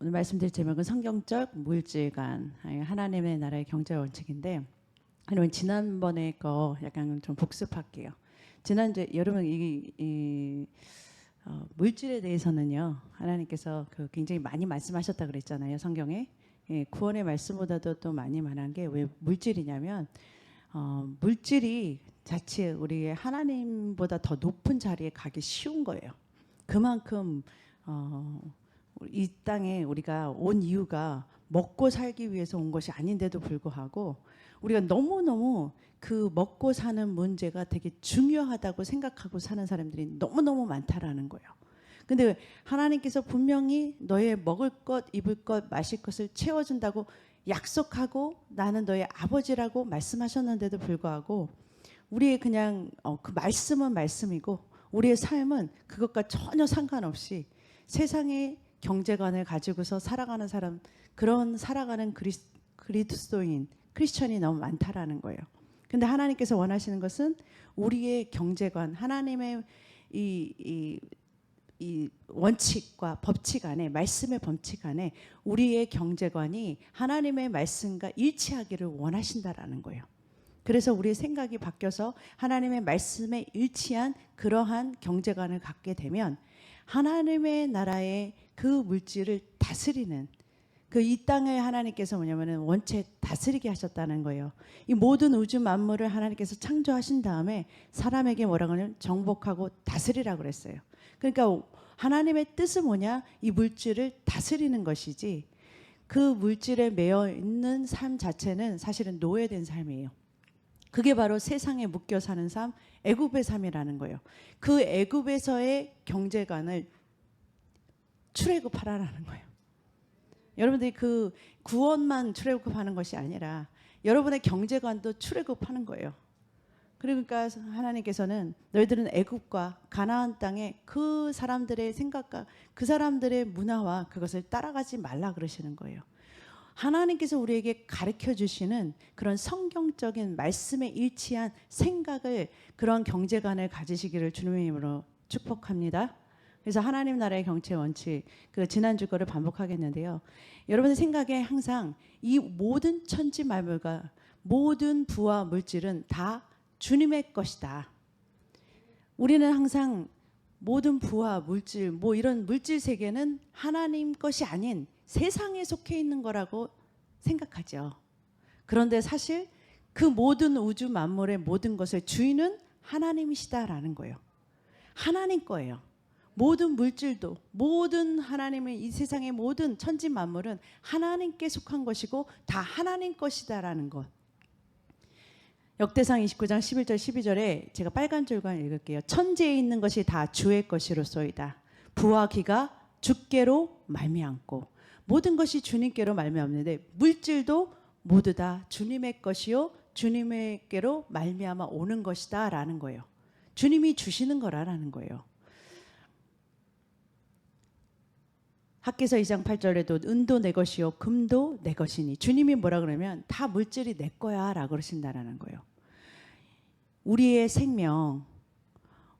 오늘 말씀드릴 제목은 성경적 물질관, 하나님의 나라의 경제 원칙인데, 여러분 지난번에 거 약간 좀 복습할게요. 지난주에 여러분 물질에 대해서는요, 하나님께서 굉장히 많이 말씀하셨다 그랬잖아요, 성경에. 구원의 말씀보다도 또 많이 말한 게 왜 물질이냐면, 물질이 자칫 우리의 하나님보다 더 높은 자리에 가기 쉬운 거예요. 그만큼 이 땅에 우리가 온 이유가 먹고 살기 위해서 온 것이 아닌데도 불구하고 우리가 너무너무 그 먹고 사는 문제가 되게 중요하다고 생각하고 사는 사람들이 너무너무 많다라는 거예요. 근데 하나님께서 분명히 너의 먹을 것, 입을 것, 마실 것을 채워준다고 약속하고 나는 너의 아버지라고 말씀하셨는데도 불구하고 우리의 그냥 그 말씀은 말씀이고 우리의 삶은 그것과 전혀 상관없이 세상의 경제관을 가지고서 살아가는 사람, 그런 살아가는 그리스도인, 크리스천이 너무 많다라는 거예요. 근데 하나님께서 원하시는 것은 우리의 경제관, 하나님의 이 원칙과 법칙 안에, 말씀의 법칙 안에 우리의 경제관이 하나님의 말씀과 일치하기를 원하신다라는 거예요. 그래서 우리의 생각이 바뀌어서 하나님의 말씀에 일치한 그러한 경제관을 갖게 되면 하나님의 나라의 그 물질을 다스리는 이 땅을 하나님께서 뭐냐면은 원체 다스리게 하셨다는 거예요. 이 모든 우주 만물을 하나님께서 창조하신 다음에 사람에게 뭐라고 하냐면 정복하고 다스리라 그랬어요. 그러니까 하나님의 뜻은 뭐냐? 이 물질을 다스리는 것이지 그 물질에 매여 있는 삶 자체는 사실은 노예된 삶이에요. 그게 바로 세상에 묶여 사는 삶, 애굽의 삶이라는 거예요. 그 애굽에서의 경제관을 출애굽하라는 거예요. 여러분들이 그 구원만 출애굽하는 것이 아니라 여러분의 경제관도 출애굽하는 거예요. 그러니까 하나님께서는 너희들은 애굽과 가나안 땅에 그 사람들의 생각과 그 사람들의 문화와 그것을 따라가지 말라 그러시는 거예요. 하나님께서 우리에게 가르쳐 주시는 그런 성경적인 말씀에 일치한 생각을, 그런 경제관을 가지시기를 주님의 이름으로 축복합니다. 그래서 하나님 나라의 경제 원칙, 지난주 거를 반복하겠는데요. 여러분의 생각에 항상 이 모든 천지 만물과 모든 부와 물질은 다 주님의 것이다. 우리는 항상 모든 부와 물질, 이런 물질 세계는 하나님 것이 아닌 세상에 속해 있는 거라고 생각하죠. 그런데 사실 그 모든 우주 만물의 모든 것의 주인은 하나님이시다라는 거예요. 하나님 거예요. 모든 물질도, 모든 하나님의 이 세상의 모든 천지 만물은 하나님께 속한 것이고 다 하나님 것이다라는 것. 역대상 29장 11절 12절에 제가 빨간 줄과 읽을게요. 천지에 있는 것이 다 주의 것이로소이다. 부와 기가 주께로 말미암고, 모든 것이 주님께로 말미암는데 물질도 모두 다 주님의 것이요 주님께로 말미암아 오는 것이다 라는 거예요. 주님이 주시는 거라는 거예요. 학개서 2장 8절에도 은도 내 것이요 금도 내 것이니, 주님이 뭐라 그러면 다 물질이 내 거야 라고 그러신다라는 거예요. 우리의 생명,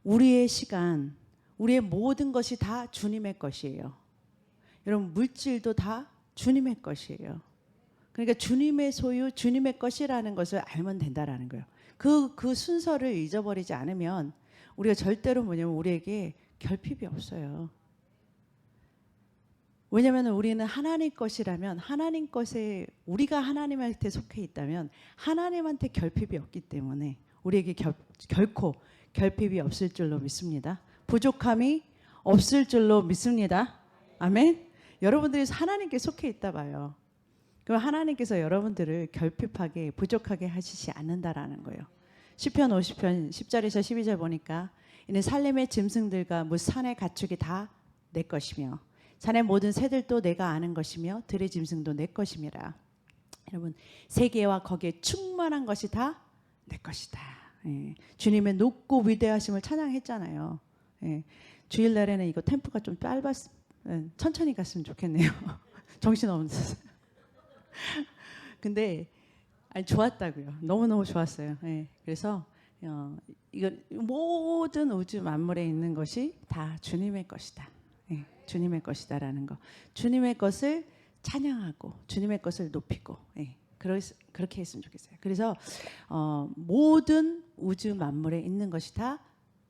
우리의 시간, 우리의 모든 것이 다 주님의 것이에요. 여러분, 물질도 다 주님의 것이에요. 그러니까 주님의 소유, 주님의 것이라는 것을 알면 된다라는 거예요. 그 순서를 잊어버리지 않으면 우리가 절대로 뭐냐면 우리에게 결핍이 없어요. 왜냐하면 우리는 하나님 것이라면, 하나님 것에 우리가 하나님한테 속해 있다면 하나님한테 결핍이 없기 때문에 우리에게 결코 결핍이 없을 줄로 믿습니다. 부족함이 없을 줄로 믿습니다. 아멘. 여러분들이 하나님께 속해 있다 봐요. 그럼 하나님께서 여러분들을 결핍하게, 부족하게 하시지 않는다라는 거예요. 시편 50편 10절에서 12절 보니까 이는 살림의 짐승들과 무산의 가축이 다 내 것이며 산의 모든 새들도 내가 아는 것이며 들의 짐승도 내 것임이라. 여러분, 세계와 거기에 충만한 것이 다 내 것이다. 예. 주님의 높고 위대하심을 찬양했잖아요. 예. 주일날에는 이거 템포가 좀 천천히 갔으면 좋겠네요. 정신없는. 근데 좋았다고요. 너무너무 좋았어요. 예. 그래서 이거 모든 우주 만물에 있는 것이 다 주님의 것이다. 예, 주님의 것이다라는 거. 주님의 것을 찬양하고 주님의 것을 높이고 예, 그렇게 했으면 좋겠어요. 그래서 모든 우주 만물에 있는 것이 다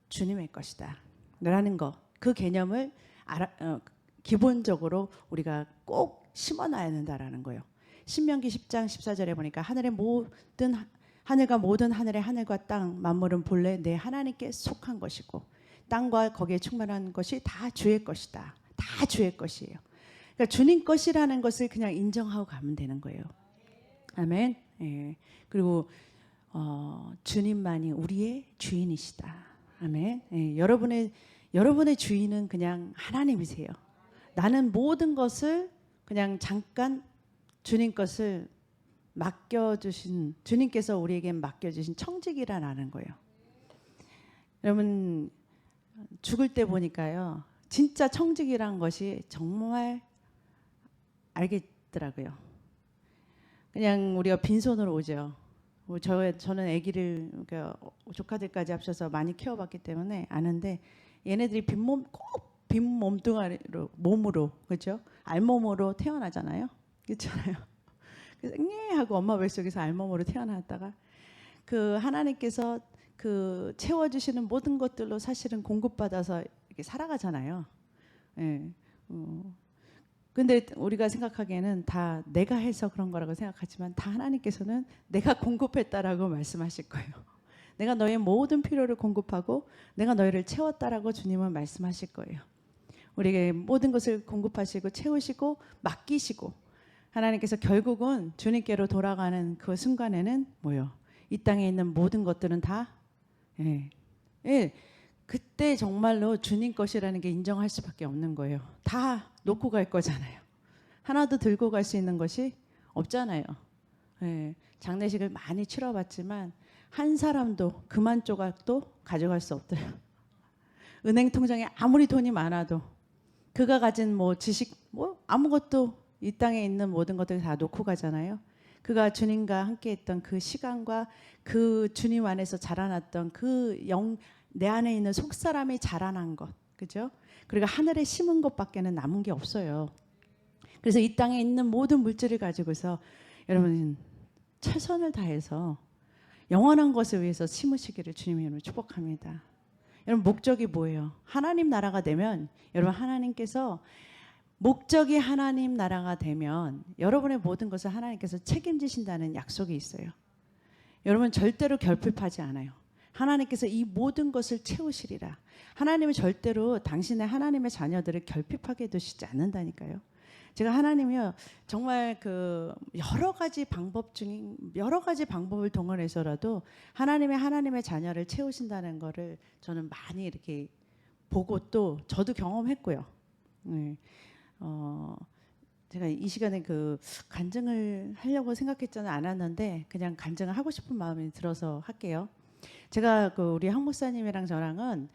주님의 것이다 라는 거, 그 개념을 기본적으로 우리가 꼭 심어놔야 된다라는 거예요. 신명기 10장 14절에 보니까 하늘과 모든 하늘의 하늘과 땅 만물은 본래 내 하나님께 속한 것이고 땅과 거기에 충만한 것이 다 주의 것이다. 다 주의 것이에요. 그러니까 주님 것이라는 것을 그냥 인정하고 가면 되는 거예요. 아멘. 예. 그리고 주님만이 우리의 주인이시다. 아멘. 예. 여러분의 주인은 그냥 하나님이세요. 나는 모든 것을 그냥 잠깐 주님 것을 맡겨주신, 주님께서 우리에게 맡겨주신 청직이라는 거예요. 여러분 죽을 때 보니까요, 진짜 청직이란 것이 정말 알겠더라고요. 그냥 우리가 빈손으로 오죠. 저는 아기를 조카들까지 합쳐서 많이 키워봤기 때문에 아는데, 얘네들이 빈 몸뚱아리로, 몸으로, 그렇죠? 알몸으로 태어나잖아요. 그렇잖아요. 그래서 하고 엄마 뱃속에서 알몸으로 태어났다가 그 하나님께서 그 채워주시는 모든 것들로 사실은 공급받아서 이렇게 살아가잖아요. 예. 근데 우리가 생각하기에는 다 내가 해서 그런 거라고 생각하지만, 다 하나님께서는 내가 공급했다라고 말씀하실 거예요. 내가 너의 모든 필요를 공급하고 내가 너희를 채웠다라고 주님은 말씀하실 거예요. 우리에게 모든 것을 공급하시고 채우시고 맡기시고, 하나님께서 결국은 주님께로 돌아가는 그 순간에는 뭐요? 이 땅에 있는 모든 것들은 다 그때 정말로 주님 것이라는 게 인정할 수밖에 없는 거예요. 다 놓고 갈 거잖아요. 하나도 들고 갈 수 있는 것이 없잖아요. 장례식을 많이 치러봤지만 한 사람도 그만 조각도 가져갈 수 없더래요. 은행 통장에 아무리 돈이 많아도 그가 가진 지식 아무것도, 이 땅에 있는 모든 것들을 다 놓고 가잖아요. 그가 주님과 함께 했던 그 시간과 그 주님 안에서 자라났던 내 안에 있는 속사람이 자라난 것, 그죠? 그리고 하늘에 심은 것밖에는 남은 게 없어요. 그래서 이 땅에 있는 모든 물질을 가지고서 여러분 최선을 다해서 영원한 것을 위해서 심으시기를 주님의 이름으로 축복합니다. 여러분 목적이 뭐예요? 하나님 나라가 되면, 여러분 하나님께서, 목적이 하나님 나라가 되면 여러분의 모든 것을 하나님께서 책임지신다는 약속이 있어요. 여러분 절대로 결핍하지 않아요. 하나님께서 이 모든 것을 채우시리라. 하나님은 절대로 하나님의 자녀들을 결핍하게 두시지 않는다니까요. 제가 하나님이요, 정말 여러 가지 방법을 동원해서라도 하나님의 자녀를 채우신다는 거를 저는 많이 이렇게 보고 또 저도 경험했고요. 제가 이 시간에 간증을 하려고 생각했지는 않았는데 그냥 간증을 하고 싶은 마음이 들어서 할게요. 제가 우리 한 목사님이랑 저랑은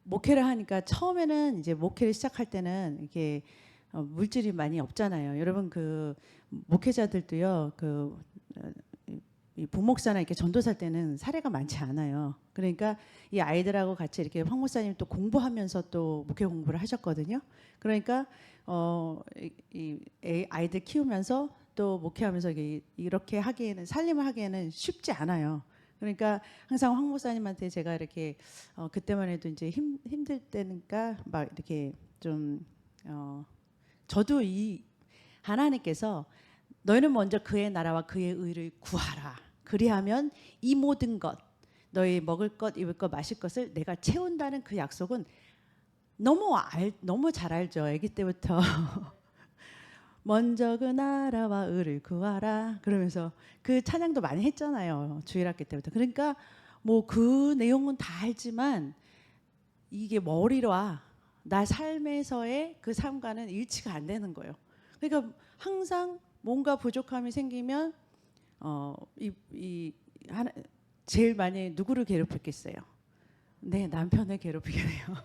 목회를 하니까, 처음에는 이제 목회를 시작할 때는 이게 물질이 많이 없잖아요. 여러분 목회자들도요, 이 부목사나 이렇게 전도살 때는 사례가 많지 않아요. 그러니까 이 아이들하고 같이 이렇게 황 목사님 또 공부하면서 또 목회 공부를 하셨거든요. 그러니까 이 아이들 키우면서 또 목회하면서 이렇게 살림을 하기에는 쉽지 않아요. 그러니까 항상 황 목사님한테 제가 이렇게 그때만 해도 이제 힘들 때니까 막 이렇게 좀 저도 이 하나님께서 너희는 먼저 그의 나라와 그의 의를 구하라. 그리하면 이 모든 것, 너희 먹을 것, 입을 것, 마실 것을 내가 채운다는 그 약속은 너무 잘 알죠. 아기 때부터. 먼저 그 나라와 의를 구하라. 그러면서 그 찬양도 많이 했잖아요. 주일학교 때부터. 그러니까 그 내용은 다 알지만 이게 머리와 나 삶에서의 그 삶과는 일치가 안 되는 거예요. 그러니까 항상 뭔가 부족함이 생기면 제일 많이 누구를 괴롭혔겠어요? 네, 남편을 괴롭히게 돼요.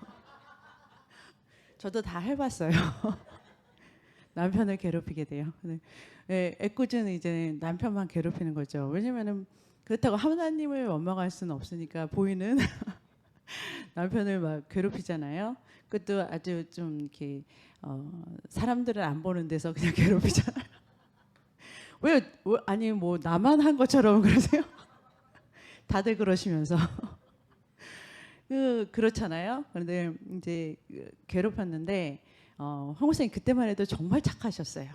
저도 다 해봤어요. 남편을 괴롭히게 돼요. 애꿎은 이제 남편만 괴롭히는 거죠. 왜냐면은 그렇다고 하나님을 원망할 수는 없으니까 보이는 남편을 막 괴롭히잖아요. 그것도 아주 좀 이렇게 사람들은 안 보는 데서 그냥 괴롭히잖아요. 아니 뭐 나만 한 것처럼 그러세요? 다들 그러시면서 그렇잖아요. 그런데 이제 괴롭혔는데 황 목사님 그때만 해도 정말 착하셨어요.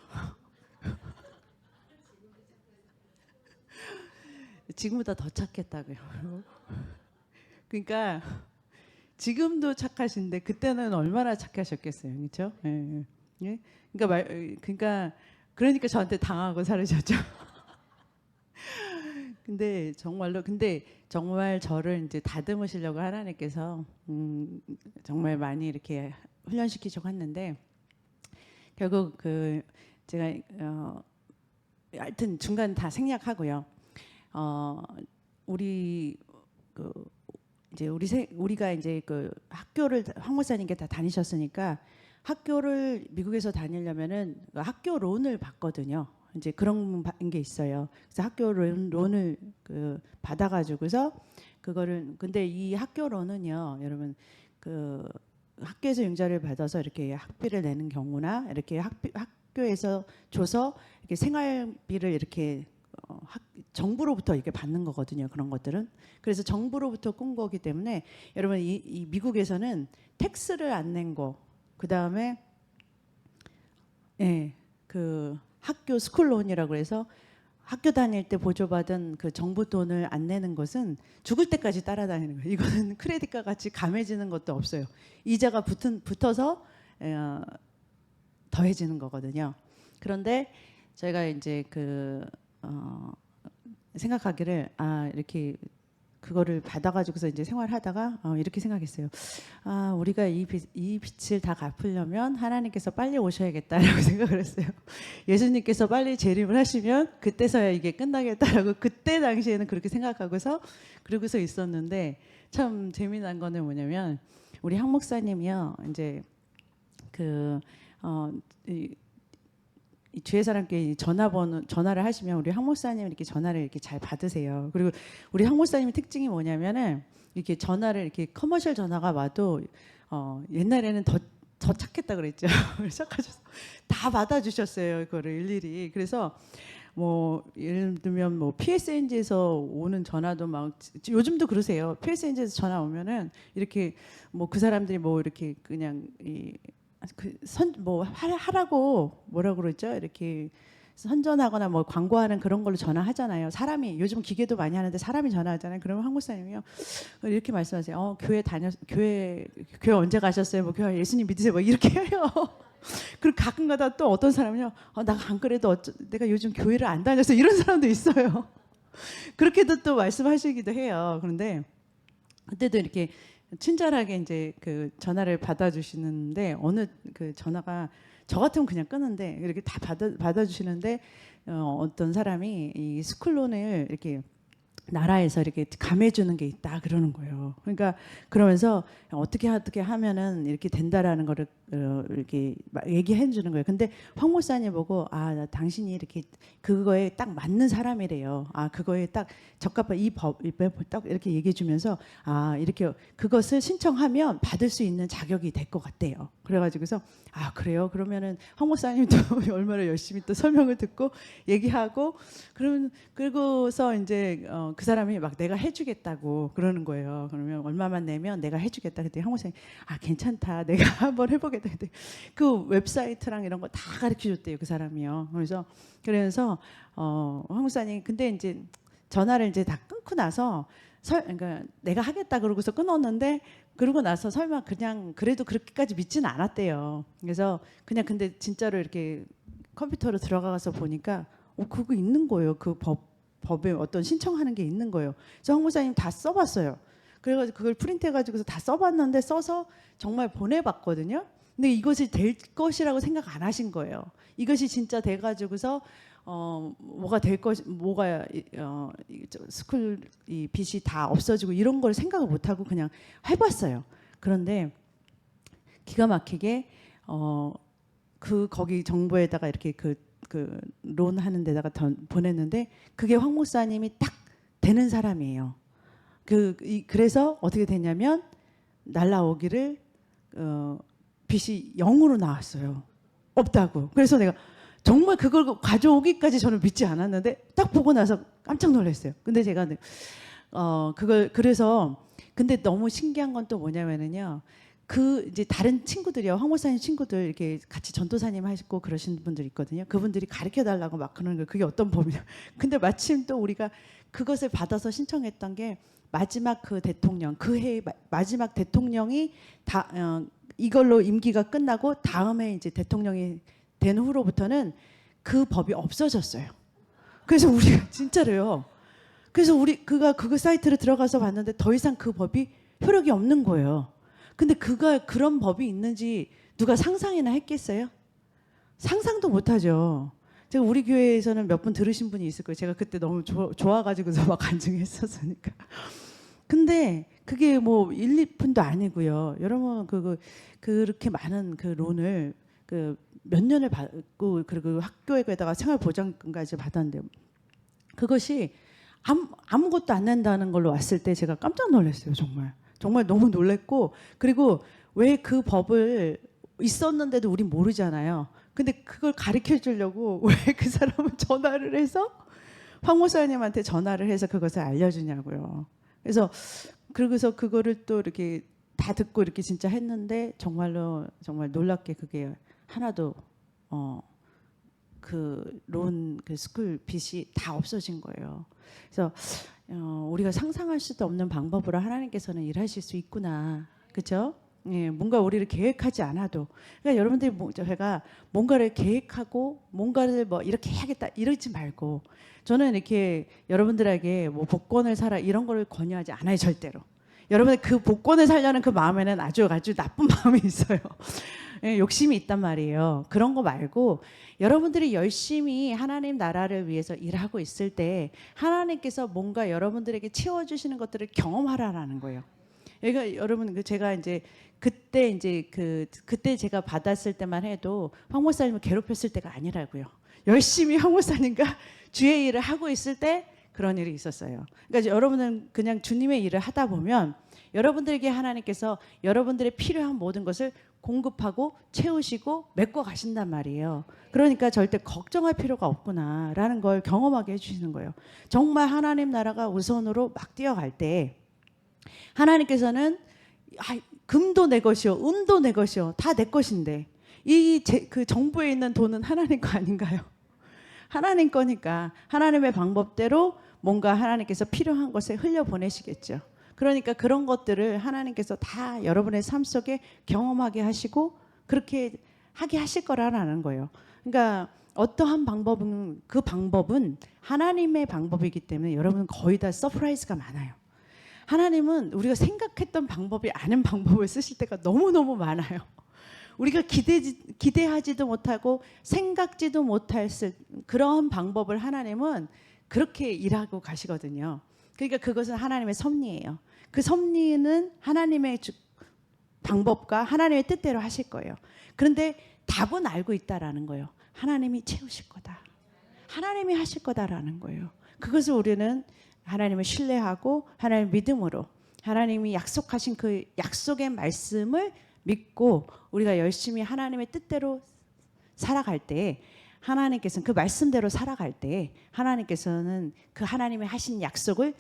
지금보다 더 착했다고요. 그러니까 지금도 착하신데 그때는 얼마나 착하셨겠어요, 그렇죠? 예, 예. 그러니까 저한테 당하고 살으셨죠. 근데 정말 저를 이제 다듬으시려고 하나님께서 정말 많이 이렇게 훈련시키시고 했는데 결국 제가 하여튼 중간 다 생략하고요. 우리 이제 우리가 이제 학교를 황 목사님께 다 다니셨으니까 학교를 미국에서 다니려면은 학교론을 받거든요. 이제 그런 게 있어요. 그래서 학교론을 받아가지고서 그거를 근데 이 학교론은요, 여러분 학교에서 융자를 받아서 이렇게 학비를 내는 경우나 이렇게 학교에서 줘서 이렇게 생활비를 이렇게 정부로부터 이렇게 받는 거거든요. 그런 것들은. 그래서 정부로부터 꾼 거기 때문에 여러분 이 미국에서는 텍스를 안 낸 거, 그 다음에 학교 스쿨론이라고 해서 학교 다닐 때 보조받은 그 정부 돈을 안 내는 것은 죽을 때까지 따라다니는 거예요. 이거는 크레딧과 같이 감해지는 것도 없어요. 이자가 붙어서 더해지는 거거든요. 그런데 저희가 이제 생각하기를 이렇게 그거를 받아가지고서 이제 생활하다가 이렇게 생각했어요. 우리가 이 빚을 다 갚으려면 하나님께서 빨리 오셔야겠다라고 생각을 했어요. 예수님께서 빨리 재림을 하시면 그때서야 이게 끝나겠다라고 그때 당시에는 그렇게 생각하고서 그러고서 있었는데 참 재미난 거는 뭐냐면 우리 황 목사님이요 이제 이 주의 사람께 전화를 하시면 우리 황 목사님 이렇게 전화를 이렇게 잘 받으세요. 그리고 우리 황 목사님의 특징이 뭐냐면은 이렇게 전화를 이렇게 커머셜 전화가 와도 옛날에는 더 착했다 그랬죠. 시작하셔서 다 받아주셨어요. 그거를 일일이. 그래서 뭐 예를 들면 뭐 PSNG에서 오는 전화도 막 요즘도 그러세요. PSNG에서 전화 오면은 이렇게 뭐 그 사람들이 뭐 이렇게 그냥 하라고 뭐라 그러죠? 이렇게 선전하거나 뭐 광고하는 그런 걸로 전화하잖아요. 사람이 요즘 기계도 많이 하는데 사람이 전화하잖아요. 그러면 한국 사람이요 이렇게 말씀하세요. 교회 언제 가셨어요? 뭐 교회 예수님 믿으세요? 뭐 이렇게 해요. 그리고 가끔가다 또 어떤 사람은요. 나 안 그래도 내가 요즘 교회를 안 다녀서 이런 사람도 있어요. 그렇게도 또 말씀하시기도 해요. 그런데 그때도 이렇게 친절하게 이제 전화를 받아주시는데 어느 전화가 저 같으면 그냥 끊는데 이렇게 다 받아주시는데 어떤 사람이 이 스쿨론을 이렇게 나라에서 이렇게 감해주는 게 있다 그러는 거예요. 그러니까 그러면서 어떻게 하면은 이렇게 된다라는 거를 이렇게 얘기해 주는 거예요. 근데 황 목사님 보고 당신이 이렇게 그거에 딱 맞는 사람이래요. 그거에 딱 적합한 이 법 딱 이렇게 얘기해 주면서 이렇게 그것을 신청하면 받을 수 있는 자격이 될 것 같대요. 그래가지고서 그래요. 그러면은 황 목사님도 얼마나 열심히 또 설명을 듣고 얘기하고 그러고서 이제 그 사람이 막 내가 해주겠다고 그러는 거예요. 그러면 얼마만 내면 내가 해주겠다. 그때 황 목사님 괜찮다. 내가 한번 해보겠다. 근데 그 웹사이트랑 이런 거 다 가르쳐 줬대요. 그 사람이요. 그래서 황 목사님 근데 이제 전화를 이제 다 끊고 나서 그러니까 내가 하겠다 그러고서 끊었는데 그러고 나서 설마 그냥 그래도 그렇게까지 믿지는 않았대요. 그래서 그냥 근데 진짜로 이렇게 컴퓨터로 들어가서 보니까 그거 있는 거예요. 그 법에 어떤 신청하는 게 있는 거예요. 그래서 황 목사님 다 써봤어요. 그래가지고 그걸 프린트해가지고서 다 써봤는데 써서 정말 보내봤거든요. 근데 이것이 될 것이라고 생각 안 하신 거예요. 이것이 진짜 돼가지고서 스쿨 이 빚이 다 없어지고 이런 걸 생각을 못 하고 그냥 해봤어요. 그런데 기가 막히게 거기 정부에다가 이렇게 론 하는 데다가 보냈는데 그게 황 목사님이 딱 되는 사람이에요. 그래서 어떻게 됐냐면 날라오기를 빛이 0으로 나왔어요. 없다고. 그래서 내가 정말 그걸 가져오기까지 저는 믿지 않았는데 딱 보고 나서 깜짝 놀랐어요. 근데 제가 그걸 그래서 근데 너무 신기한 건 또 뭐냐면은요. 그 이제 다른 친구들이요, 황 목사님 친구들 이렇게 같이 전도사님 하시고 그러신 분들 있거든요. 그분들이 가르쳐 달라고 막 그러는 거 그게 어떤 법이냐. 근데 마침 또 우리가 그것을 받아서 신청했던 게 마지막 그 대통령 그 해 마지막 대통령이 이걸로 임기가 끝나고 다음에 이제 대통령이 된 후로부터는 그 법이 없어졌어요. 그래서 우리가 진짜로요. 그래서 그거 사이트로 들어가서 봤는데 더 이상 그 법이 효력이 없는 거예요. 근데 그런 법이 있는지 누가 상상이나 했겠어요? 상상도 못하죠. 제가 우리 교회에서는 몇 분 들으신 분이 있을 거예요. 제가 그때 너무 좋아가지고서 막 간증했었으니까. 근데 그게 뭐 1, 2푼도 아니고요. 여러분 그렇게 많은 그 론을 몇 년을 받고 그리고 학교에다가 생활보장금까지 받았는데 그것이 아무것도 안 낸다는 걸로 왔을 때 제가 깜짝 놀랐어요. 정말 너무 놀랬고 그리고 왜 그 법을 있었는데도 우린 모르잖아요. 근데 그걸 가르쳐 주려고 왜 그 사람은 전화를 해서 황 목사님한테 전화를 해서 그것을 알려주냐고요. 그래서 그거를 또 이렇게 다 듣고 이렇게 진짜 했는데 정말 놀랍게 그게 하나도 그 스쿨 빚이 다 없어진 거예요. 그래서 우리가 상상할 수도 없는 방법으로 하나님께서는 일하실 수 있구나, 그렇죠? 예, 뭔가 우리를 계획하지 않아도. 그러니까 여러분들이 제가 뭔가를 계획하고 뭔가를 뭐 이렇게 해야겠다 이러지 말고 저는 이렇게 여러분들에게 뭐 복권을 사라 이런 거를 권유하지 않아요, 절대로. 여러분들 그 복권을 살려는 그 마음에는 아주 나쁜 마음이 있어요. 예, 욕심이 있단 말이에요. 그런 거 말고 여러분들이 열심히 하나님 나라를 위해서 일하고 있을 때 하나님께서 뭔가 여러분들에게 채워주시는 것들을 경험하라라는 거예요. 그러니까 여러분 제가 이제 그때 제가 받았을 때만 해도 황 목사님을 괴롭혔을 때가 아니라고요. 열심히 황 목사님과 주의 일을 하고 있을 때 그런 일이 있었어요. 그러니까 여러분은 그냥 주님의 일을 하다 보면 여러분들에게 하나님께서 여러분들의 필요한 모든 것을 공급하고 채우시고 메꿔 가신단 말이에요. 그러니까 절대 걱정할 필요가 없구나라는 걸 경험하게 해주시는 거예요. 정말 하나님 나라가 우선으로 막 뛰어갈 때 하나님께서는 금도 내 것이요 은도 내 것이요 다 내 것인데 그 정부에 있는 돈은 하나님 거 아닌가요? 하나님 거니까 하나님의 방법대로 뭔가 하나님께서 필요한 것을 흘려보내시겠죠. 그러니까 그런 것들을 하나님께서 다 여러분의 삶 속에 경험하게 하시고 그렇게 하게 하실 거라는 거예요. 그러니까 어떠한 방법은 그 방법은 하나님의 방법이기 때문에 여러분은 거의 다 서프라이즈가 많아요. 하나님은 우리가 생각했던 방법이 아닌 방법을 쓰실 때가 너무너무 많아요. 우리가 기대하지도 못하고 생각지도 못할 그런 방법을 하나님은 그렇게 일하고 가시거든요. 그러니까 그것은 하나님의 섭리예요. 그 섭리는 하나님의 방법과 하나님의 뜻대로 하실 거예요. 그런데 답은 알고 있다라는 거예요. 하나님이 채우실 거다. 하나님이 하실 거다라는 거예요. 그것을 우리는 하나님을 신뢰하고 하나님의 믿음으로 하나님이 약속하신 그 약속의 말씀을 믿고 우리가 열심히 하나님의 뜻대로 살아갈 때 하나님께서는 그 말씀대로 살아갈 때 하나님께서는 그 하나님의 하신 약속을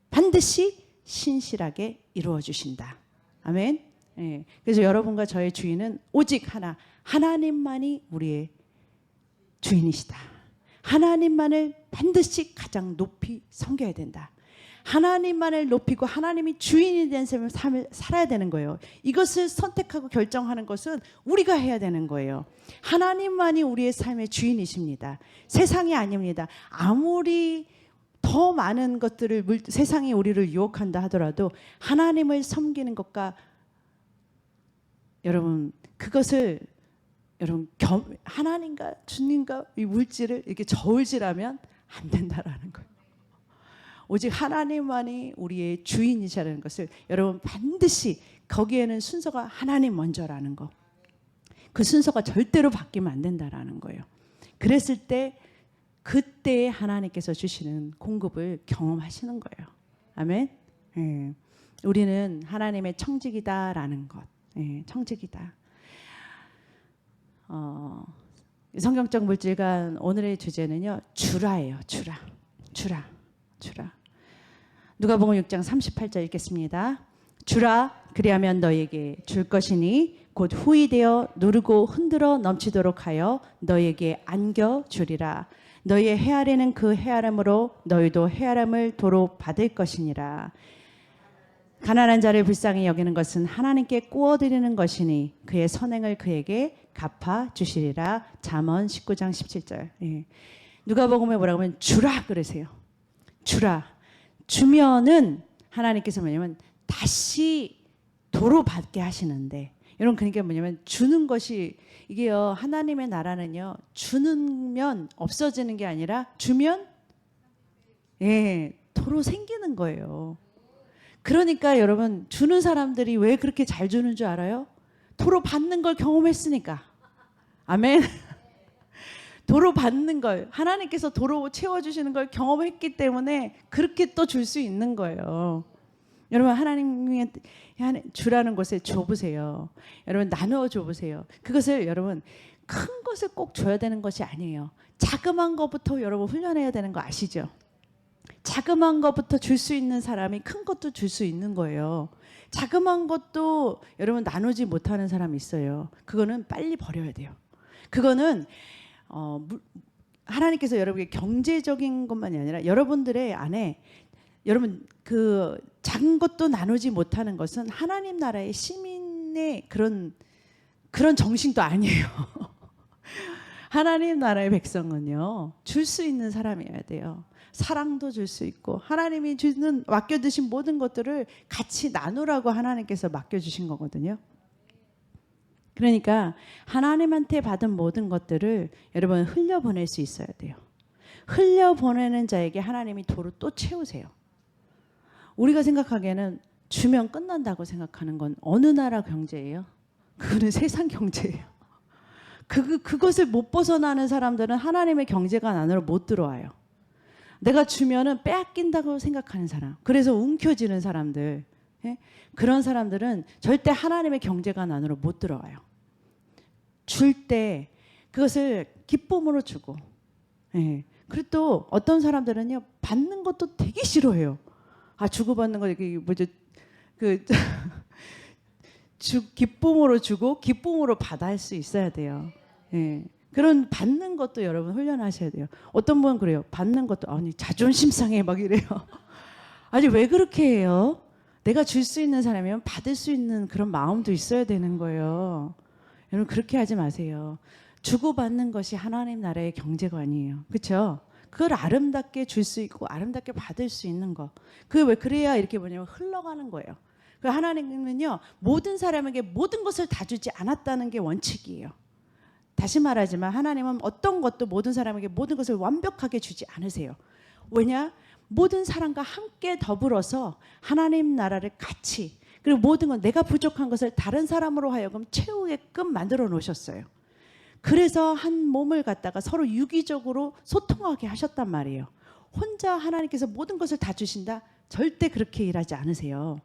반드시 신실하게 이루어 주신다. 아멘. 예. 그래서 여러분과 저의 주인은 오직 하나, 하나님만이 우리의 주인이시다. 하나님만을 반드시 가장 높이 섬겨야 된다. 하나님만을 높이고 하나님이 주인이 된 삶을 살아야 되는 거예요. 이것을 선택하고 결정하는 것은 우리가 해야 되는 거예요. 하나님만이 우리의 삶의 주인이십니다. 세상이 아닙니다. 아무리 더 많은 것들을 세상이 우리를 유혹한다 하더라도 하나님을 섬기는 것과 여러분 그것을 여러분 하나님과 주님과 이 물질을 이렇게 저울질하면 안 된다라는 거예요. 오직 하나님만이 우리의 주인이시라는 것을 여러분 반드시 거기에는 순서가 하나님 먼저라는 거. 그 순서가 절대로 바뀌면 안 된다라는 거예요. 그랬을 때 그때 하나님께서 주시는 공급을 경험하시는 거예요. 아멘. 네. 우리는 하나님의 청직이다라는 것. 예, 청직이다. 성경적 물질관 오늘의 주제는요. 주라예요. 주라. 누가복음 6장 38절 읽겠습니다. 주라 그리하면 너에게 줄 것이니 곧 후히 되어 누르고 흔들어 넘치도록 하여 너에게 안겨 주리라. 너희의 헤아리는 그 헤아림으로 너희도 헤아림을 도로 받을 것이니라. 가난한 자를 불쌍히 여기는 것은 하나님께 꾸어드리는 것이니 그의 선행을 그에게 갚아 주시리라. 잠언 19장 17절. 예. 누가복음에 뭐라고 하면 주라 그러세요. 주라. 주면은 하나님께서 뭐냐면 다시 도로 받게 하시는데, 여러분 그러니까 뭐냐면 주는 것이 이게요, 하나님의 나라는요, 주면 없어지는 게 아니라 주면 도로 생기는 거예요. 그러니까 여러분 주는 사람들이 왜 그렇게 잘 주는 줄 알아요? 도로 받는 걸 경험했으니까. 아멘. 도로 받는 걸, 하나님께서 도로 채워주시는 걸 경험했기 때문에 그렇게 또 줄 수 있는 거예요. 여러분 하나님의 주라는 곳에 줘보세요. 여러분 나누어 줘보세요. 그것을 여러분 큰 것을 꼭 줘야 되는 것이 아니에요. 자그마한 것부터 여러분 훈련해야 되는 거 아시죠? 자그마한 것부터 줄 수 있는 사람이 큰 것도 줄 수 있는 거예요. 자그마한 것도 여러분 나누지 못하는 사람이 있어요. 그거는 빨리 버려야 돼요. 그거는 하나님께서 여러분에게 경제적인 것만이 아니라 여러분들의 안에 여러분 그 작은 것도 나누지 못하는 것은 하나님 나라의 시민의 그런 정신도 아니에요. 하나님 나라의 백성은요, 줄 수 있는 사람이어야 돼요. 사랑도 줄 수 있고 하나님이 주는 맡겨두신 모든 것들을 같이 나누라고 하나님께서 맡겨주신 거거든요. 그러니까 하나님한테 받은 모든 것들을 여러분 흘려보낼 수 있어야 돼요. 흘려보내는 자에게 하나님이 도로 또 채우세요. 우리가 생각하기에는 주면 끝난다고 생각하는 건 어느 나라 경제예요? 그거는 세상 경제예요. 그것을 못 벗어나는 사람들은 하나님의 경제관 안으로 못 들어와요. 내가 주면은 빼앗긴다고 생각하는 사람, 그래서 움켜쥐는 사람들, 그런 사람들은 절대 하나님의 경제관 안으로 못 들어와요. 줄 때 그것을 기쁨으로 주고, 그리고 또 어떤 사람들은요, 받는 것도 되게 싫어해요. 주고받는 거 이게 뭐죠? 기쁨으로 주고 기쁨으로 받아 할 수 있어야 돼요. 그런 받는 것도 여러분 훈련하셔야 돼요. 어떤 분은 그래요. 받는 것도 아니 자존심 상해 막 이래요. 아니 왜 그렇게 해요? 내가 줄 수 있는 사람이면 받을 수 있는 그런 마음도 있어야 되는 거예요. 여러분 그렇게 하지 마세요. 주고받는 것이 하나님 나라의 경제관이에요. 그렇죠? 그걸 아름답게 줄 수 있고 아름답게 받을 수 있는 거. 그게 왜 그래야 이렇게 뭐냐면 흘러가는 거예요. 그 하나님은요, 모든 사람에게 모든 것을 다 주지 않았다는 게 원칙이에요. 다시 말하지만 하나님은 어떤 것도 모든 사람에게 모든 것을 완벽하게 주지 않으세요. 왜냐? 모든 사람과 함께 더불어서 하나님 나라를 같이, 그리고 모든 건 내가 부족한 것을 다른 사람으로 하여금 채우게끔 만들어 놓으셨어요. 그래서 한 몸을 갖다가 서로 유기적으로 소통하게 하셨단 말이에요. 혼자 하나님께서 모든 것을 다 주신다? 절대 그렇게 일하지 않으세요.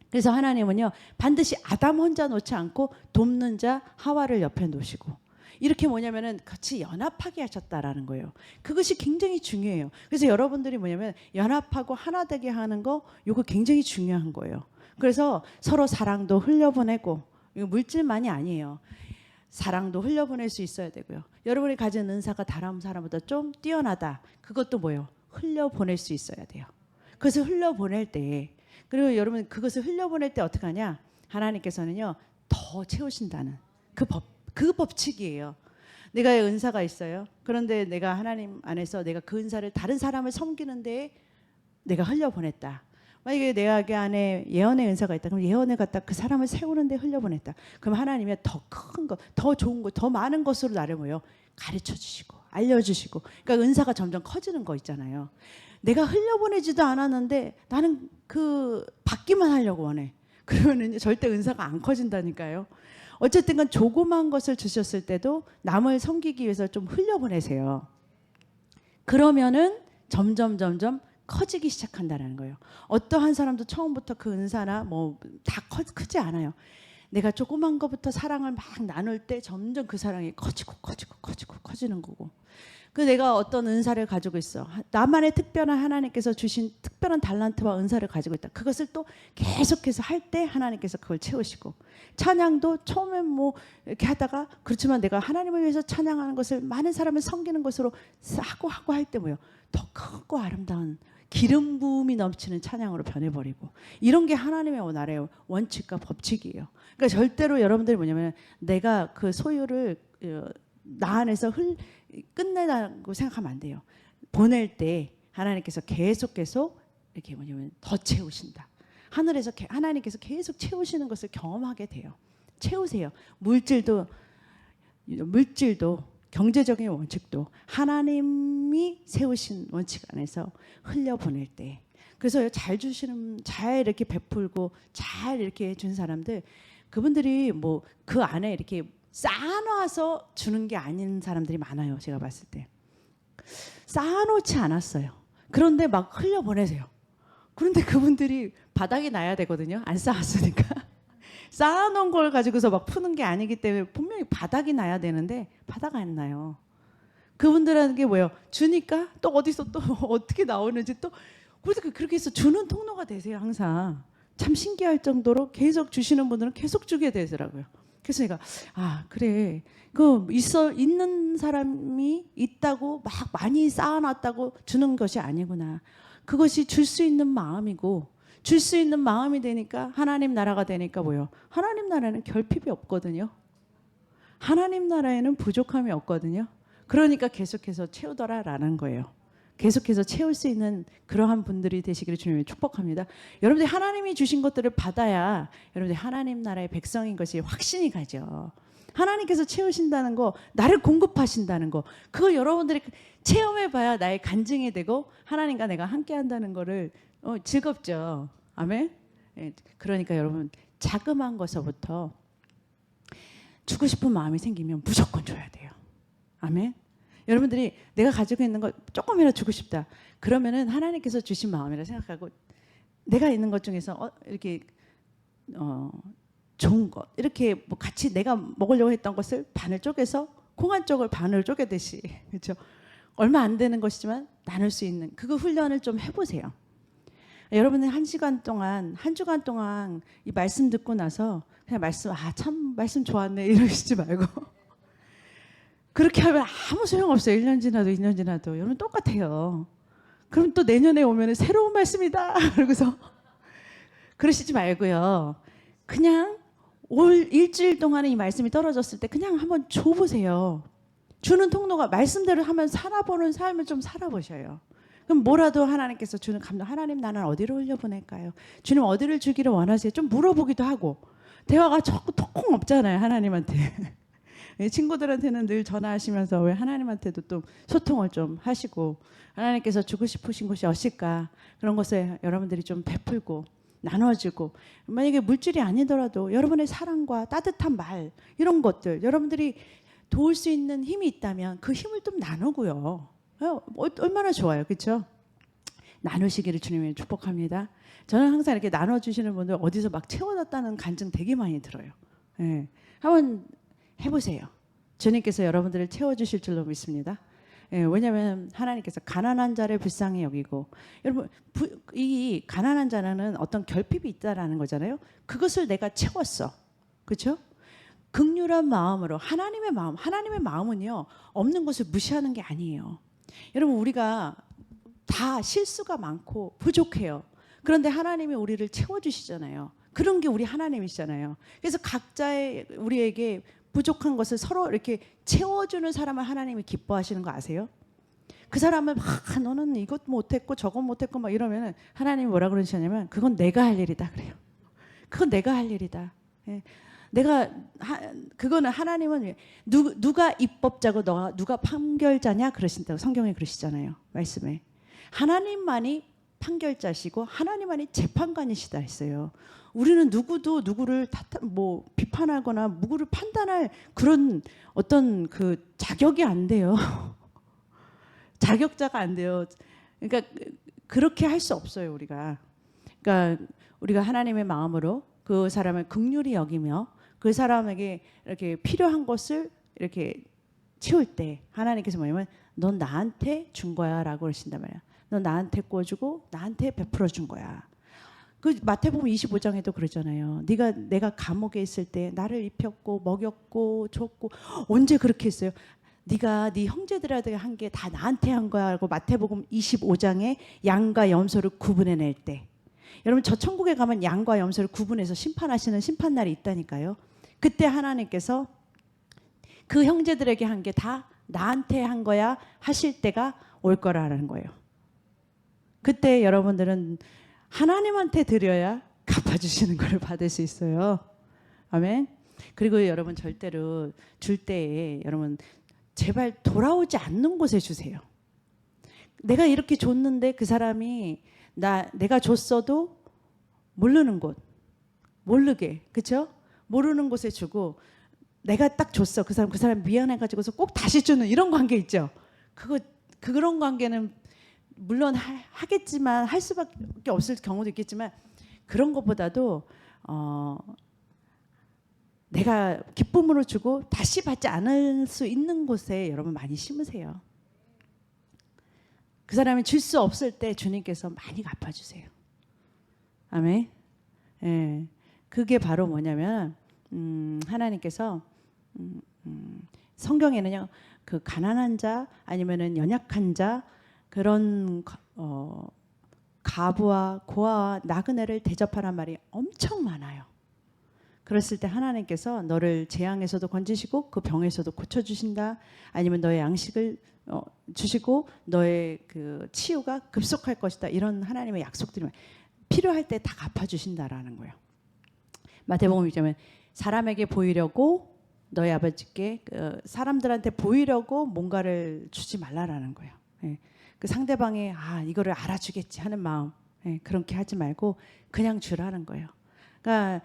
그래서 하나님은요, 반드시 아담 혼자 놓지 않고 돕는 자 하와를 옆에 놓으시고, 이렇게 뭐냐면은 같이 연합하게 하셨다라는 거예요. 그것이 굉장히 중요해요. 그래서 여러분들이 뭐냐면 연합하고 하나 되게 하는 거, 이거 굉장히 중요한 거예요. 그래서 서로 사랑도 흘려보내고, 이거 물질만이 아니에요. 사랑도 흘려보낼 수 있어야 되고요. 여러분이 가진 은사가 다른 사람보다 좀 뛰어나다. 그것도 뭐예요? 흘려보낼 수 있어야 돼요. 그것을 흘려보낼 때, 그리고 여러분 그것을 흘려보낼 때 어떻게 하냐? 하나님께서는요, 더 채우신다는 그 법칙이에요. 내가 은사가 있어요. 그런데 내가 하나님 안에서 내가 그 은사를 다른 사람을 섬기는데 내가 흘려보냈다. 만약에 내 안에 예언의 은사가 있다. 그럼 예언을 갖다 그 사람을 세우는데 흘려보냈다. 그럼 하나님이 더 큰 것, 더 좋은 것, 더 많은 것으로 나를 뭐요? 가르쳐 주시고 알려주시고. 그러니까 은사가 점점 커지는 거 있잖아요. 내가 흘려보내지도 않았는데 나는 받기만 하려고 원해. 그러면 절대 은사가 안 커진다니까요. 어쨌든 간 조그만 것을 주셨을 때도 남을 섬기기 위해서 좀 흘려보내세요. 그러면은 점점 커지기 시작한다는 거예요. 어떠한 사람도 처음부터 그 은사나 뭐 다 크지 않아요. 내가 조그만 것부터 사랑을 막 나눌 때 점점 그 사랑이 커지는 거고. 그 내가 어떤 은사를 가지고 있어. 나만의 특별한 하나님께서 주신 특별한 달란트와 은사를 가지고 있다. 그것을 또 계속해서 할 때 하나님께서 그걸 채우시고. 찬양도 처음엔 뭐 이렇게 하다가 그렇지만 내가 하나님을 위해서 찬양하는 것을 많은 사람을 섬기는 것으로 하고 할 때 뭐요? 더 크고 아름다운 기름 부음이 넘치는 찬양으로 변해버리고. 이런 게 하나님의 나라의 원칙과 법칙이에요. 그러니까 절대로 여러분들이 뭐냐면 내가 그 소유를 나 안에서 끝내라고 생각하면 안 돼요. 보낼 때 하나님께서 계속 이렇게 뭐냐면 더 채우신다. 하늘에서 하나님께서 계속 채우시는 것을 경험하게 돼요. 채우세요. 물질도 경제적인 원칙도 하나님이 세우신 원칙 안에서 흘려보낼 때. 그래서 잘 이렇게 베풀고 잘 이렇게 준 사람들, 그분들이 뭐 그 안에 이렇게 쌓아놔서 주는 게 아닌 사람들이 많아요. 제가 봤을 때 쌓아놓지 않았어요. 그런데 막 흘려보내세요. 그런데 그분들이 바닥이 나야 되거든요. 안 쌓았으니까. 쌓아놓은 걸 가지고서 막 푸는 게 아니기 때문에 분명히 바닥이 나야 되는데 바닥 안 나요. 그분들은 게 뭐예요? 주니까 또 어디서 또 어떻게 나오는지 또 그렇게 해서 주는 통로가 되세요. 항상. 참 신기할 정도로 계속 주시는 분들은 계속 주게 되더라고요. 그래서 내가 그래, 있는 사람이 있다고 막 많이 쌓아놨다고 주는 것이 아니구나. 그것이 줄 수 있는 마음이고, 줄 수 있는 마음이 되니까 하나님 나라가 되니까 뭐요? 하나님 나라는 결핍이 없거든요. 하나님 나라에는 부족함이 없거든요. 그러니까 계속해서 채우더라라는 거예요. 계속해서 채울 수 있는 그러한 분들이 되시기를 주님이 축복합니다. 여러분들이 하나님이 주신 것들을 받아야 여러분들이 하나님 나라의 백성인 것이 확신이 가죠. 하나님께서 채우신다는 거, 나를 공급하신다는 거, 그거 여러분들이 체험해봐야 나의 간증이 되고 하나님과 내가 함께한다는 거를 즐겁죠. 아멘. 그러니까 여러분 자그마한 것서부터 주고 싶은 마음이 생기면 무조건 줘야 돼요. 아멘. 여러분들이 내가 가지고 있는 거 조금이라도 주고 싶다. 그러면은 하나님께서 주신 마음이라 생각하고 내가 있는 것 중에서 이렇게 좋은 것 이렇게 뭐 같이 내가 먹으려고 했던 것을 반을 쪼개서 콩 쪽을 반을 쪼개듯이 그렇죠. 얼마 안 되는 것이지만 나눌 수 있는 그거 훈련을 좀 해보세요. 여러분은 한 주간 동안 이 말씀 듣고 나서 그냥 말씀 좋았네 이러시지 말고. 그렇게 하면 아무 소용없어요. 1년 지나도 2년 지나도. 여러분 똑같아요. 그럼 또 내년에 오면 새로운 말씀이다. 그러고서 그러시지 말고요. 그냥 올 일주일 동안에 이 말씀이 떨어졌을 때 그냥 한번 줘보세요. 주는 통로가 말씀대로 하면 살아보는 삶을 좀 살아보셔요. 그럼 뭐라도 하나님께서 주는 감동. 하나님 나는 어디로 흘려보낼까요? 주님 어디를 주기를 원하세요? 좀 물어보기도 하고. 대화가 자꾸 통 없잖아요. 하나님한테. 친구들한테는 늘 전화하시면서 왜 하나님한테도 또 소통을 좀 하시고 하나님께서 주고 싶으신 것이 어실까 그런 것에 여러분들이 좀 베풀고 나눠주고 만약에 물질이 아니더라도 여러분의 사랑과 따뜻한 말 이런 것들 여러분들이 도울 수 있는 힘이 있다면 그 힘을 좀 나누고요. 얼마나 좋아요. 그렇죠? 나누시기를 주님이 축복합니다. 저는 항상 이렇게 나눠주시는 분들 어디서 막 채워놨다는 간증 되게 많이 들어요. 한번 해보세요. 주님께서 여러분들을 채워주실 줄로 믿습니다. 왜냐하면 하나님께서 가난한 자를 불쌍히 여기고 여러분 이 가난한 자는 어떤 결핍이 있다라는 거잖아요. 그것을 내가 채웠어. 그렇죠? 긍휼한 마음으로 하나님의 마음은요 없는 것을 무시하는 게 아니에요. 여러분 우리가 다 실수가 많고 부족해요. 그런데 하나님이 우리를 채워주시잖아요. 그런 게 우리 하나님이시잖아요. 그래서 각자의 우리에게 부족한 것을 서로 이렇게 채워주는 사람을 하나님이 기뻐하시는 거 아세요? 그 사람은 너는 이것 못했고 저것 못했고 막 이러면은 하나님이 뭐라 그러시냐면 그건 내가 할 일이다 그래요. 그건 내가 할 일이다. 그거는 하나님은 누가 입법자고 누가 판결자냐 그러신다고 성경에 그러시잖아요. 말씀에 하나님만이 판결자시고 하나님만이 재판관이시다 했어요. 우리는 누구도 누구를 비판하거나 누구를 판단할 그런 어떤 자격이 안 돼요. 자격자가 안 돼요. 그러니까 그렇게 할 수 없어요, 우리가. 그러니까 우리가 하나님의 마음으로 그 사람을 긍휼히 여기며 그 사람에게 이렇게 필요한 것을 이렇게 채울 때 하나님께서 뭐냐면 넌 나한테 준 거야 라고 그러신단 말이야. 넌 나한테 꿔주고 나한테 베풀어 준 거야. 그 마태복음 25장에도 그러잖아요. 내가 감옥에 있을 때 나를 입혔고 먹였고 줬고 언제 그렇게 했어요? 네가 네 형제들한테 한 게 다 나한테 한 거야 라고 마태복음 25장에 양과 염소를 구분해낼 때, 여러분 저 천국에 가면 양과 염소를 구분해서 심판하시는 심판날이 있다니까요. 그때 하나님께서 그 형제들에게 한 게 다 나한테 한 거야 하실 때가 올 거라는 거예요. 그때 여러분들은 하나님한테 드려야 갚아주시는 걸 받을 수 있어요. 아멘. 그리고 여러분 절대로 줄 때에 여러분 제발 돌아오지 않는 곳에 주세요. 내가 이렇게 줬는데 그 사람이 내가 줬어도 모르는 곳, 모르게, 그렇죠? 모르는 곳에 주고 내가 딱 줬어. 그 사람 미안해가지고서 꼭 다시 주는 이런 관계 있죠. 그런 관계는 물론 하겠지만 할 수밖에 없을 경우도 있겠지만 그런 것보다도 내가 기쁨으로 주고 다시 받지 않을 수 있는 곳에 여러분 많이 심으세요. 그 사람이 줄 수 없을 때 주님께서 많이 갚아주세요. 아멘. 예, 그게 바로 뭐냐면 하나님께서 성경에는요 그 가난한 자 아니면은 연약한 자 그런 가부와 고아와 나그네를 대접하란 말이 엄청 많아요. 그랬을 때 하나님께서 너를 재앙에서도 건지시고 그 병에서도 고쳐주신다. 아니면 너의 양식을 주시고 너의 그 치유가 급속할 것이다. 이런 하나님의 약속들이 필요할 때 다 갚아주신다라는 거예요. 마태복음 6장은 사람에게 보이려고 너희 아버지께 사람들한테 보이려고 뭔가를 주지 말라라는 거예요. 예. 그 상대방이 이거를 알아주겠지 하는 마음, 예, 그렇게 하지 말고 그냥 주라는 거예요. 그러니까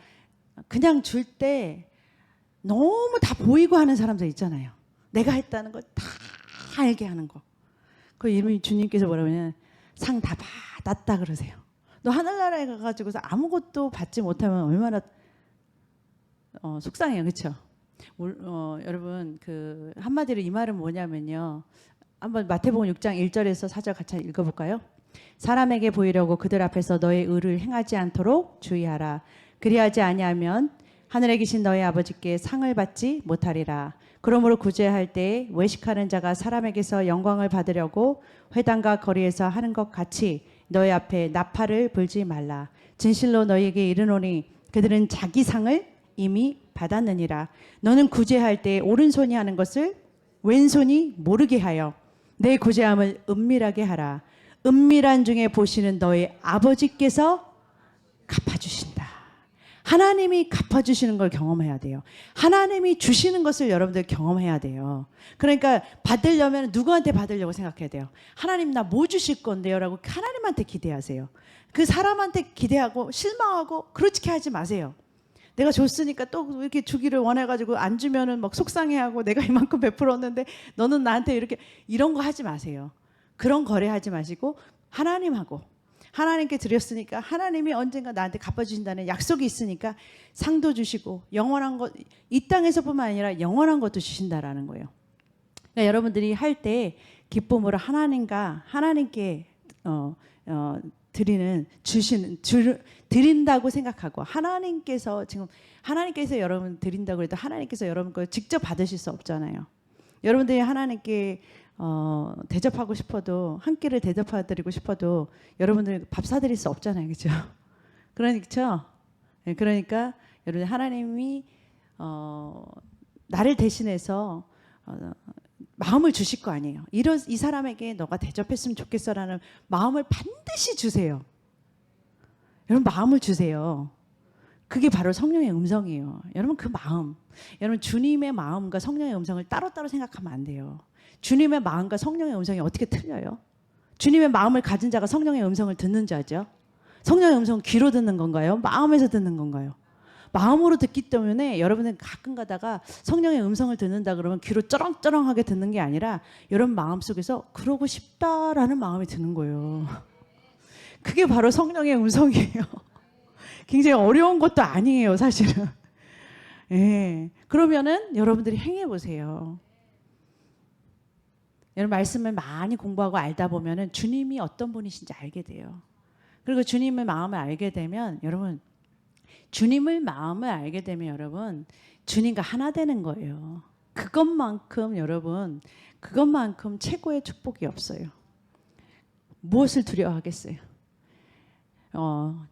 그냥 줄 때 너무 다 보이고 하는 사람들 있잖아요. 내가 했다는 걸 다 알게 하는 거. 그 이름이 주님께서 뭐라고 하냐면 상 다 받았다 그러세요. 너 하늘나라에 가가지고서 아무것도 받지 못하면 얼마나 속상해요, 그렇죠? 여러분 그 한마디로 이 말은 뭐냐면요. 한번 마태복음 6장 1절에서 4절 같이 읽어볼까요? 사람에게 보이려고 그들 앞에서 너의 의를 행하지 않도록 주의하라. 그리하지 아니하면 하늘에 계신 너희 아버지께 상을 받지 못하리라. 그러므로 구제할 때 외식하는 자가 사람에게서 영광을 받으려고 회당과 거리에서 하는 것 같이 너희 앞에 나팔을 불지 말라. 진실로 너희에게 이르노니 그들은 자기 상을 이미 받았느니라. 너는 구제할 때 오른손이 하는 것을 왼손이 모르게 하여 내 구제함을 은밀하게 하라. 은밀한 중에 보시는 너희 아버지께서 갚아주신다. 하나님이 갚아주시는 걸 경험해야 돼요. 하나님이 주시는 것을 여러분들 경험해야 돼요. 그러니까 받으려면 누구한테 받으려고 생각해야 돼요. 하나님 나 뭐 주실 건데요? 라고 하나님한테 기대하세요. 그 사람한테 기대하고 실망하고 그렇게 하지 마세요. 내가 줬으니까 또 이렇게 주기를 원해가지고 안 주면은 막 속상해하고 내가 이만큼 베풀었는데 너는 나한테 이런 거 하지 마세요. 그런 거래하지 마시고 하나님하고 하나님께 드렸으니까 하나님이 언젠가 나한테 갚아주신다는 약속이 있으니까 상도 주시고 영원한 것, 이 땅에서뿐만 아니라 영원한 것도 주신다라는 거예요. 그러니까 여러분들이 할 때 기쁨으로 하나님께 드린다고 생각하고 하나님께서 여러분 드린다고 해도 하나님께서 여러분 걸 직접 받으실 수 없잖아요. 여러분들이 하나님께 대접하고 싶어도 한 끼를 대접해드리고 싶어도 여러분들 밥 사드릴 수 없잖아요, 그렇죠? 그러니까 여러분 하나님이 나를 대신해서 마음을 주실 거 아니에요. 이 사람에게 너가 대접했으면 좋겠어라는 마음을 반드시 주세요. 여러분 마음을 주세요. 그게 바로 성령의 음성이에요. 여러분 그 마음, 여러분 주님의 마음과 성령의 음성을 따로따로 생각하면 안 돼요. 주님의 마음과 성령의 음성이 어떻게 틀려요? 주님의 마음을 가진 자가 성령의 음성을 듣는 자죠. 성령의 음성은 귀로 듣는 건가요? 마음에서 듣는 건가요? 마음으로 듣기 때문에 여러분은 가끔 가다가 성령의 음성을 듣는다 그러면 귀로 쩌렁쩌렁하게 듣는 게 아니라 여러분 마음속에서 그러고 싶다라는 마음이 드는 거예요. 그게 바로 성령의 음성이에요. 굉장히 어려운 것도 아니에요, 사실은. 예. 그러면은 여러분들이 행해 보세요. 여러분 말씀을 많이 공부하고 알다 보면은 주님이 어떤 분이신지 알게 돼요. 그리고 주님의 마음을 알게 되면 여러분 주님을 마음을 알게 되면 여러분 주님과 하나 되는 거예요. 그것만큼 여러분 그것만큼 최고의 축복이 없어요. 무엇을 두려워하겠어요?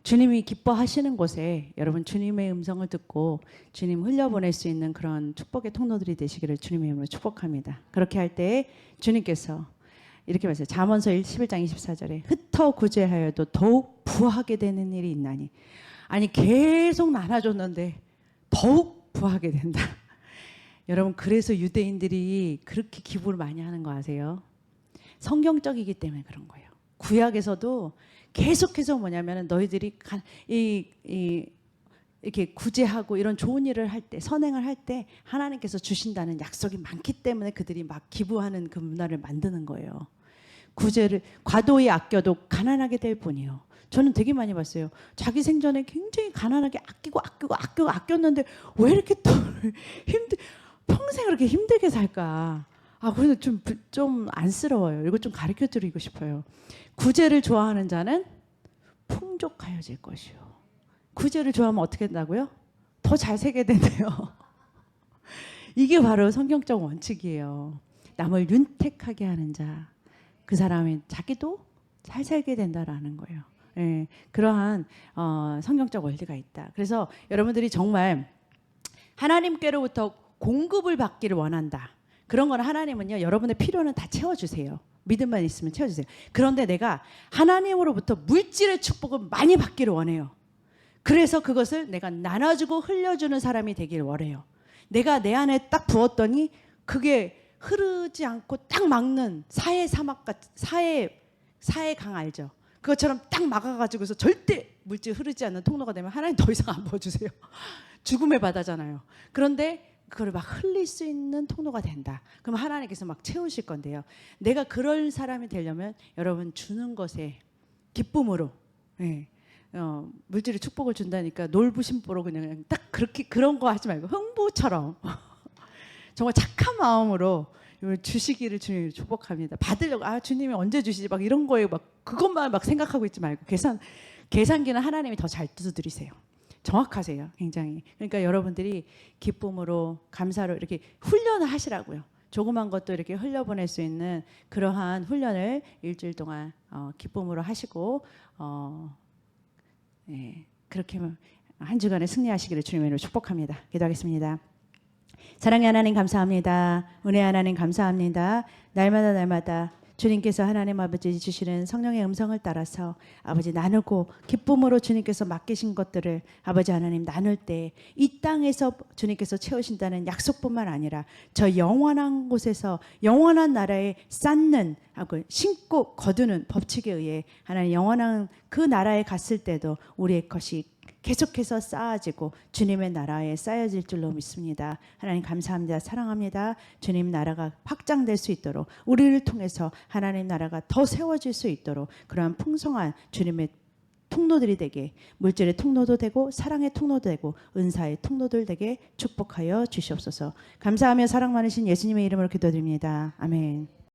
주님이 기뻐하시는 곳에 여러분 주님의 음성을 듣고 주님 흘려보낼 수 있는 그런 축복의 통로들이 되시기를 주님의 이름으로 축복합니다. 그렇게 할 때 주님께서 이렇게 말씀하세요. 잠언서 11장 24절에 흩어 구제하여도 더욱 부하게 되는 일이 있나니. 아니 계속 나눠줬는데 더욱 부하게 된다. 여러분 그래서 유대인들이 그렇게 기부를 많이 하는 거 아세요? 성경적이기 때문에 그런 거예요. 구약에서도 계속해서 뭐냐면 너희들이 이렇게 구제하고 이런 좋은 일을 할 때, 선행을 할 때 하나님께서 주신다는 약속이 많기 때문에 그들이 막 기부하는 그 문화를 만드는 거예요. 구제를 과도히 아껴도 가난하게 될 뿐이요. 저는 되게 많이 봤어요. 자기 생전에 굉장히 가난하게 아꼈는데 왜 이렇게 또 평생 그렇게 힘들게 살까? 그래서 좀 안쓰러워요. 이거 좀 가르쳐 드리고 싶어요. 구제를 좋아하는 자는 풍족하여질 것이요. 구제를 좋아하면 어떻게 된다고요? 더 잘 살게 된대요. 이게 바로 성경적 원칙이에요. 남을 윤택하게 하는 자, 그 사람이 자기도 잘 살게 된다라는 거예요. 예, 그러한 성경적 원리가 있다. 그래서 여러분들이 정말 하나님께로부터 공급을 받기를 원한다. 그런 거는 하나님은요, 여러분의 필요는 다 채워주세요. 믿음만 있으면 채워주세요. 그런데 내가 하나님으로부터 물질의 축복을 많이 받기를 원해요. 그래서 그것을 내가 나눠주고 흘려주는 사람이 되길 원해요. 내가 내 안에 딱 부었더니 그게 흐르지 않고 딱 막는 사해 사막 같은 사해 강 알죠? 그것처럼 딱 막아가지고서 절대 물질 흐르지 않는 통로가 되면 하나님 더 이상 안 부어주세요. 죽음의 바다잖아요. 그런데 그걸 막 흘릴 수 있는 통로가 된다. 그럼 하나님께서 막 채우실 건데요. 내가 그럴 사람이 되려면 여러분 주는 것에 기쁨으로, 예, 물질의 축복을 준다니까 놀부심보로 그냥 딱 그렇게 그런 거 하지 말고 흥부처럼 정말 착한 마음으로 주시기를 주님이 축복합니다. 받으려고 주님이 언제 주시지 막 이런 거에 막 그것만 막 생각하고 있지 말고 계산기는 하나님이 더 잘 두드리세요. 정확하세요. 굉장히. 그러니까 여러분들이 기쁨으로 감사로 이렇게 훈련을 하시라고요. 조그만 것도 이렇게 흘려보낼 수 있는 그러한 훈련을 일주일 동안 기쁨으로 하시고 네, 그렇게 한 주간에 승리하시기를 주님으로 축복합니다. 기도하겠습니다. 사랑의 하나님 감사합니다. 은혜 하나님 감사합니다. 날마다 주님께서 하나님 아버지 주시는 성령의 음성을 따라서 아버지 나누고 기쁨으로 주님께서 맡기신 것들을 아버지 하나님 나눌 때 이 땅에서 주님께서 채우신다는 약속뿐만 아니라 저 영원한 곳에서 영원한 나라에 쌓는 심고 거두는 법칙에 의해 하나님 영원한 그 나라에 갔을 때도 우리의 것이 계속해서 쌓아지고 주님의 나라에 쌓여질 줄로 믿습니다. 하나님 감사합니다. 사랑합니다. 주님 나라가 확장될 수 있도록 우리를 통해서 하나님 나라가 더 세워질 수 있도록 그러한 풍성한 주님의 통로들이 되게 물질의 통로도 되고 사랑의 통로도 되고 은사의 통로들 되게 축복하여 주시옵소서. 감사하며 사랑 많으신 예수님의 이름으로 기도드립니다. 아멘.